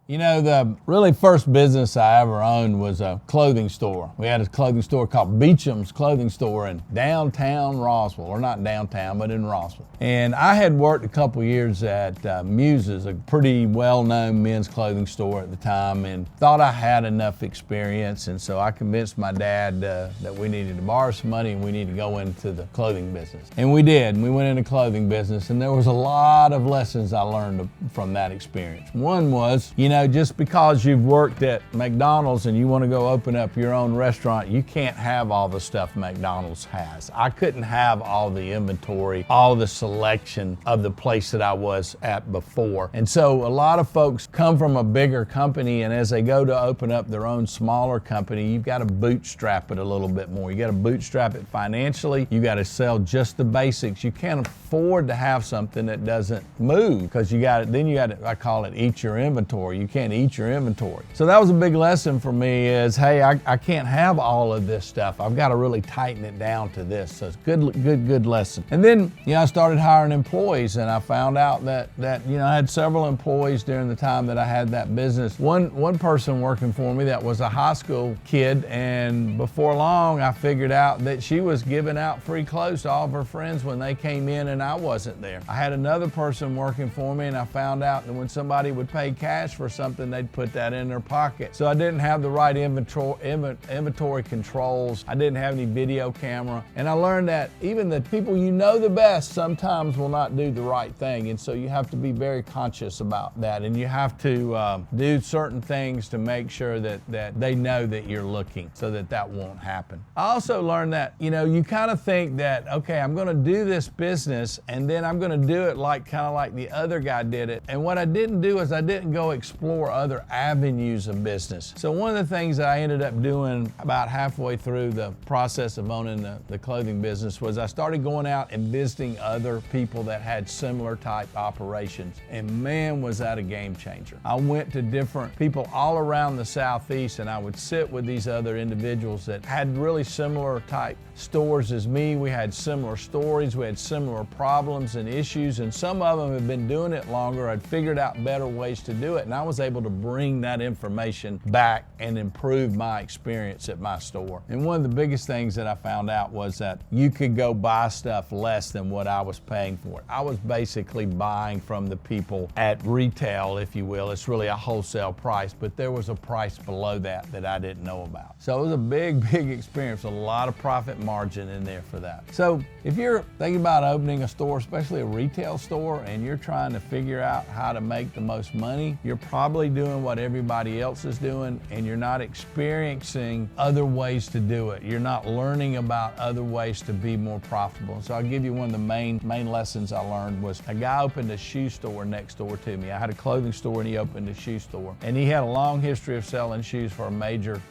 You know, the really first business I ever owned was a clothing store. We had a clothing store called Beecham's Clothing Store in downtown Roswell, or not downtown, but in Roswell. And I had worked a couple years at Muse's, a pretty well-known men's clothing store at the time, and thought I had enough experience. And so I convinced my dad that we needed to borrow some money and we needed to go into the clothing business. And we did, and we went into clothing business, and there was a lot of lessons I learned from that experience. One was, you know, just because you've worked at McDonald's and you want to go open up your own restaurant, you can't have all the stuff McDonald's has. I couldn't have all the inventory, all the selection of the place that I was at before. And so a lot of folks come from a bigger company, and as they go to open up their own smaller company, you've got to bootstrap it a little bit more. You got to bootstrap it financially. You got to sell just the basics. You can't afford to have something that doesn't move, because you got to, I call it eat your inventory. You can't eat your inventory. So that was a big lesson for me is, hey, I can't have all of this stuff. I've got to really tighten it down to this. So it's good lesson. And then, you know, I started hiring employees, and I found out that you know, I had several employees during the time that I had that business. One person working for me that was a high school kid, and before long I figured out that she was giving out free clothes to all of her friends when they came in and I wasn't there. I had another person working for me, and I found out that when somebody would pay cash for something, they'd put that in their pocket. So I didn't have the right inventory controls. I didn't have any video camera. And I learned that even the people you know the best sometimes will not do the right thing. And so you have to be very conscious about that. And you have to do certain things to make sure that they know that you're looking, so that won't happen. I also learned that, you know, you kind of think that, okay, I'm going to do this business and then I'm going to do it kind of like the other guy did it. And what I didn't do is I didn't go explore other avenues of business. So one of the things that I ended up doing about halfway through the process of owning the clothing business was I started going out and visiting other people that had similar type operations. And man, was that a game changer. I went to different people all around the Southeast, and I would sit with these other individuals that had really similar type stores as me. We had similar stories, we had similar problems and issues, and some of them had been doing it longer. I'd figured out better ways to do it, and I was able to bring that information back and improve my experience at my store. And one of the biggest things that I found out was that you could go buy stuff less than what I was paying for it. I was basically buying from the people at retail, if you will. It's really a wholesale price, but there was a price below that I didn't know about. So it was a big experience, a lot of profit margin in there for that. So if you're thinking about opening a store, especially a retail store, and you're trying to figure out how to make the most money, you're probably doing what everybody else is doing, and you're not experiencing other ways to do it. You're not learning about other ways to be more profitable. So I'll give you one of the main lessons I learned was a guy opened a shoe store next door to me. I had a clothing store and he opened a shoe store. And he had a long history of selling shoes for a major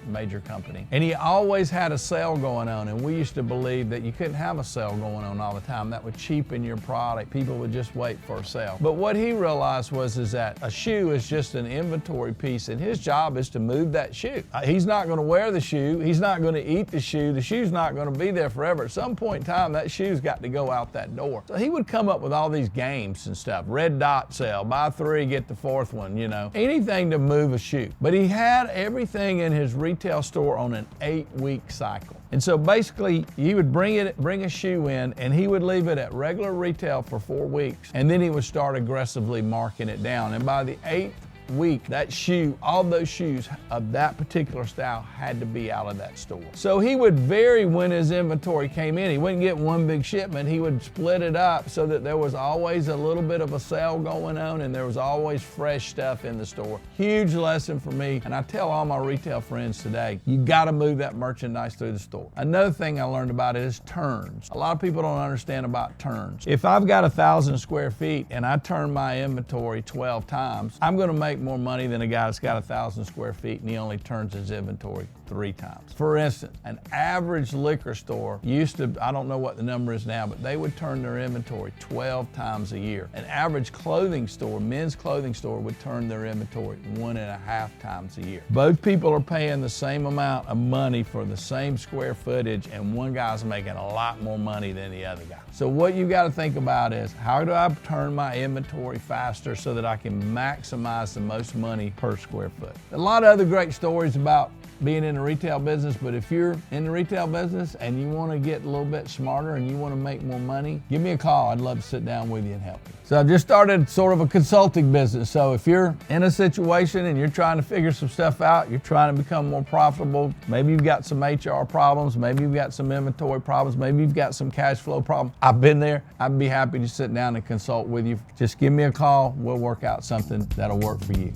company. And he always had a sale going on, and we used to believe that you couldn't have a sale going on all the time. That would cheapen your product. People would just wait for a sale. But what he realized was that a shoe is just an inventory piece, and his job is to move that shoe. He's not going to wear the shoe. He's not going to eat the shoe. The shoe's not going to be there forever. At some point in time, that shoe's got to go out that door. So he would come up with all these games and stuff. Red dot sale, buy 3, get the 4th one, you know. Anything to move a shoe. But he had everything in his retail store on an 8-week cycle. And so basically, he would bring a shoe in, and he would leave it at regular retail for 4 weeks. And then he would start aggressively marking it down. And by the 8th week, that shoe, all those shoes of that particular style had to be out of that store. So he would vary when his inventory came in. He wouldn't get one big shipment. He would split it up so that there was always a little bit of a sale going on, and there was always fresh stuff in the store. Huge lesson for me, and I tell all my retail friends today, you got to move that merchandise through the store. Another thing I learned about it is turns. A lot of people don't understand about turns. If I've got 1,000 square feet and I turn my inventory 12 times, I'm going to make more money than a guy that's got 1,000 square feet and he only turns his inventory 3 times. For instance, an average liquor store used to, I don't know what the number is now, but they would turn their inventory 12 times a year. An average clothing store, men's clothing store, would turn their inventory 1.5 times a year. Both people are paying the same amount of money for the same square footage, and one guy's making a lot more money than the other guy. So what you got to think about is, how do I turn my inventory faster so that I can maximize the most money per square foot. A lot of other great stories about being in the retail business, but if you're in the retail business and you want to get a little bit smarter and you want to make more money, give me a call. I'd love to sit down with you and help you. So I've just started sort of a consulting business. So if you're in a situation and you're trying to figure some stuff out, you're trying to become more profitable, maybe you've got some HR problems, maybe you've got some inventory problems, maybe you've got some cash flow problems. I've been there. I'd be happy to sit down and consult with you. Just give me a call. We'll work out something that'll work for you.